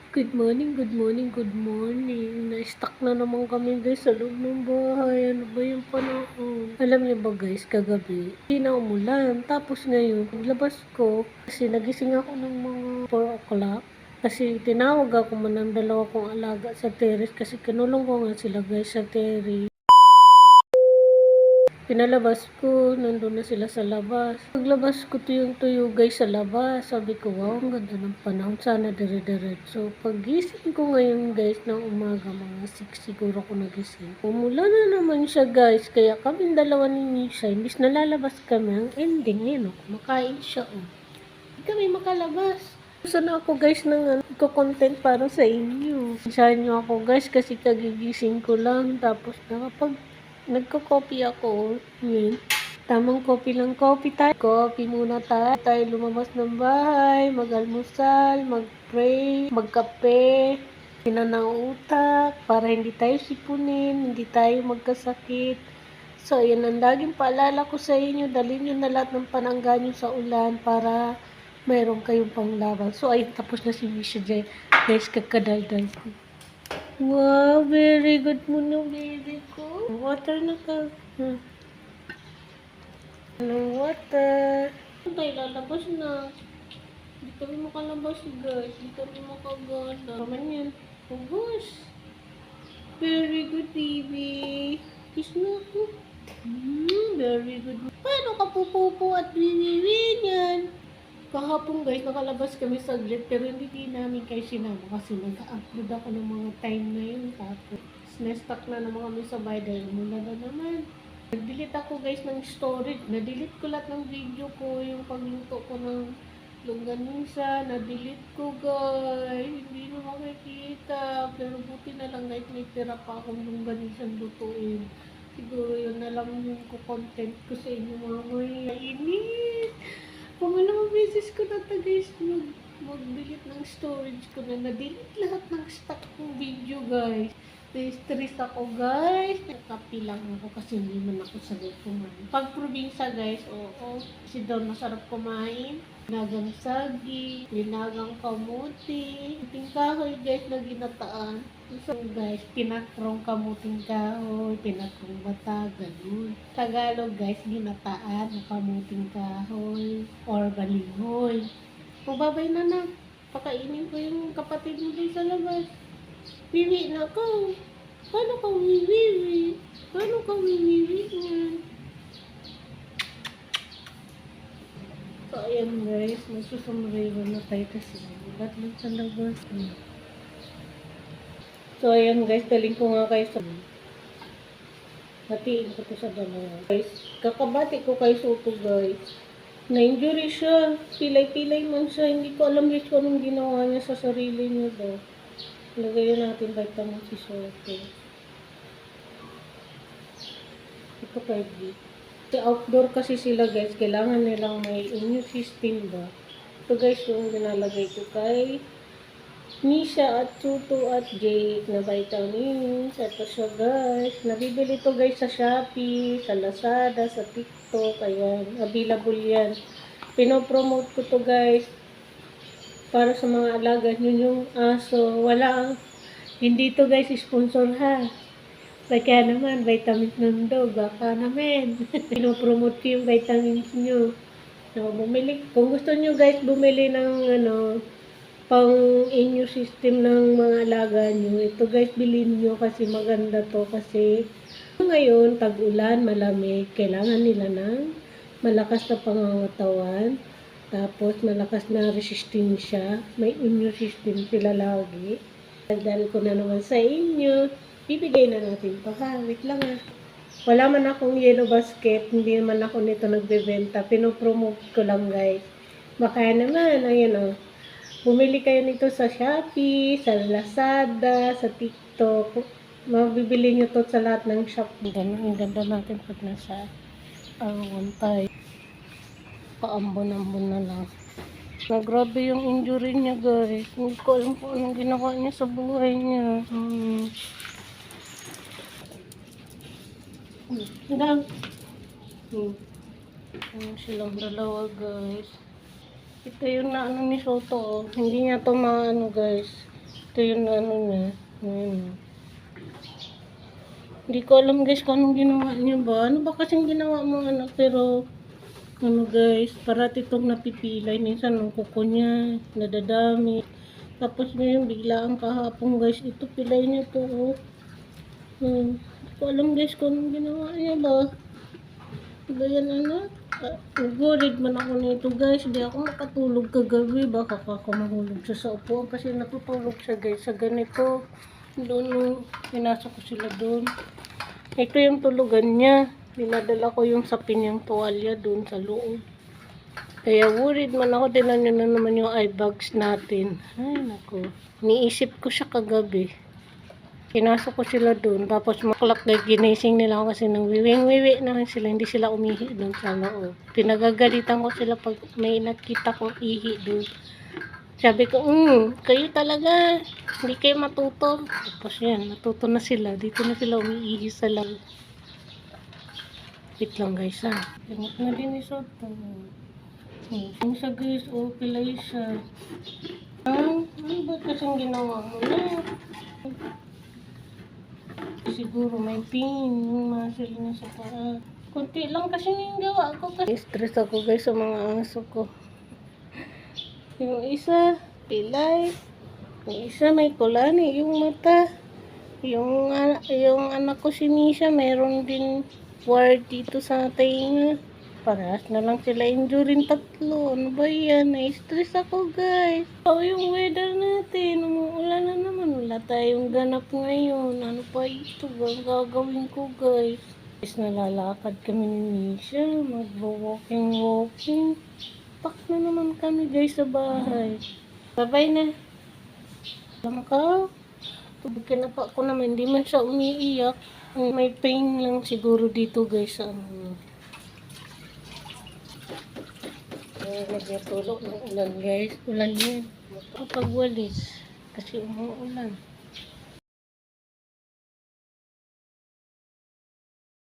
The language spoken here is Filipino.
Good morning, good morning, good morning. Na-stuck na naman kami guys sa loob ng bahay. Ano ba yung panahon? Alam niyo ba guys, kagabi, hindi na umulan. Tapos ngayon, paglabas ko, kasi nagising ako ng mga 4 o'clock. Kasi tinawag ako man ng dalawa kong alaga sa terrace kasi kinulong ko nga sila guys sa terrace. Pinalabas ko, nandun na sila sa labas. Paglabas ko tuyong-tuyo guys sa labas. Sabi ko, wow, ang ganda ng panahon. Sana dire-diretso. Pagising ko ngayon guys ng umaga, mga 6 siguro ko nagising. Umula na naman siya guys. Kaya kami dalawa ni Misha, imbis na lalabas kami, ang ending, ayun o, kumakain siya o. Hindi kami makalabas. Sana ako guys ng content para sa inyo. Isahan nyo ako guys kasi kagigising ko lang. Tapos nagko-copy ako. Yun. Tamang copy lang. Copy tayo. Copy muna tayo. Tayo lumabas ng bahay. Mag-almusal. Mag-pray. Magkape. Ng utak. Para hindi tayo sipunin. Hindi tayo magkasakit. So, yan ang laging paalala ko sa inyo. Dalhin nyo na lahat ng panangga nyo sa ulan para mayroon kayong panglaban. So, ayun, tapos na si Misha J. Guys, kakadaldal ko. Wow, very good mo na, baby ko. Water na ka. Water. Tayo lalabas na. Hindi kami makalabas, guys. Hindi kami makagana. Naman yan. Ubus. Very good, baby. Kiss na ako. Very good. Paano ka pupupo at biniwin yan? Kahapon guys, nakalabas kami saglit pero hindi namin kayo sinama kasi nag-upload ako ng mga time na yun. Tapos, na-stuck na naman kami sa bahay dahil mula na naman. Nag-delete ako guys ng storage. Na-delete ko lahat ng video ko, yung pagluto ko ng longganisa. Na-delete ko guys. Hindi na makikita. Pero buti na lang guys, may tira pa akong longganisa lutuin. Siguro yun na lang yung content ko sa inyo mamaya. Init! Pangalawang beses ko na ito guys mag-delete ng storage ko na na-delete lahat ng stock kong video guys. Na-stress ako guys. Nakapi lang ako kasi hindi man ako sagot kumain. Pag probinsya guys, oo. Kasi doon masarap kumain. Linagang sagi, linagang kamuti, puting kahoy guys na ginataan. So guys, pinakrong kamuting kahoy, pinakrong bata, ganun. Tagalog guys, ginataan o kamuting kahoy or balinghoy. Mababay na. Pakainin ko yung kapatid mo din sa labas. Wiwi na ko. Paano ka wiwi? Paano ka wiwi niyan? So, ayan guys, magsusumrero na tayo kasi ulat lang sa labas. So, ayan guys, daling ko nga kayo sa hatiin ko to sa dalawa. Guys, kakabati ko kay Soto guys. Na-injury siya. Pilay-pilay man siya. Hindi ko alam guys kung anong ginawa niya sa sarili niya daw. Lagayan natin vitamin si Soto. Ito kay Vic. Sa outdoor kasi sila guys, kailangan nilang may immune system ba. Ito guys yung ginalagay ko kay Misha at Tuto at Jake na vitamins. Ito siya guys. Nabibili to guys sa Shopee, sa Lazada, sa TikTok. Ayan, available yan. Pinopromote ko to guys para sa mga alaga nyo yung aso. Hindi to guys sponsor ha. Kaya naman, vitamins ng dog, baka naman. Pinopromote ko yung vitamins nyo. So, kung gusto nyo guys, bumili ng pang immune system ng mga alaga nyo. Ito guys, bilhin nyo kasi maganda to. Kasi ngayon, tag-ulan, malamig, kailangan nila ng malakas na pangangatawan. Tapos, malakas na resistensya. May immune system sila lagi. Dahil ko na naman sa inyo. Bibigay na natin to ha. Wait lang ha. Wala man akong yellow basket. Hindi naman ako nito nagbebenta. Pinopromote ko lang guys. Baka naman, ayan o. Bumili kayo nito sa Shopee, sa Lazada, sa TikTok. Mabibili nyo to sa lahat ng shop. Ang ganda natin pag nasa aruan tayo. Paambon-ambon na lang. Grabe yung injury niya guys. Hindi ko alam kung anong ginawa niya sa buhay niya. Ayan silang dalawa guys. Ito yung naano ni Soto. Hindi niya to maano guys. Ito yung ano niya. Ayan. Hindi ko alam guys kung anong ginawa niya ba. Ano ba kasing ginawa mo anak? Pero ano guys, parati itong napipilay. Minsan ang kuko niya, nadadami. Tapos ngayon bigla ang kahapon guys, ito pilay niya to. Oh. Hindi ko alam guys kung anong ginawa niya ba. Diba yan anak? Nag-worried man ako nito guys. Hindi ako makatulog kagabi. Baka ako mahulog siya sa upuan kasi natutulog siya guys sa ganito. Doon, pinasok ko sila doon. Ito yung tulugan niya. Dinadala ko yung sapin niyang tuwalya doon sa loob. Kaya worried man ako. Tinan nyo na naman yung eye bags natin. Ay nako. Niisip ko siya kagabi. Pinasok ko sila doon. Tapos maklak na ginising nila ako kasi nang wiwing-wiwi na sila. Hindi sila umihi doon sa loob. Pinagagalitan ko sila pag may nakita kong ihi doon. Sabi ko, kayo talaga. Hindi kayo matuto. Tapos yan, natuto na sila. Dito na sila umiihi sa lang. Wait lang guys ha. Pinot na din isot. Yung sa guys, pilay siya. Ano ba kasing ginawa mo na? Siguro may pin. Yung muscle niya sa paa. Kunti lang kasi yung gawa ko. Stress ako guys sa mga aso ko. Yung isa, pilay. Yung isa, may kulani. Yung mata. Yung anak ko si Misha, meron din ward dito sa tainga. Parehas na lang sila injury tatlo. Ano ba yan? Na-stress ako guys. Yung weather natin. Umuulan na naman. Wala tayong ganap ngayon. Ano pa ito? Ang gagawin ko guys? Nalalakad kami ni Misha. Mag-walking. Pak na naman kami guys sa bahay. Bye-bye na. Alam ka? Kinapa ko naman. Hindi man siya umiiyak. May pain lang siguro dito guys. Nagtulog ng ulan guys. Ulan yan. Kapag walis. Kasi umuulan.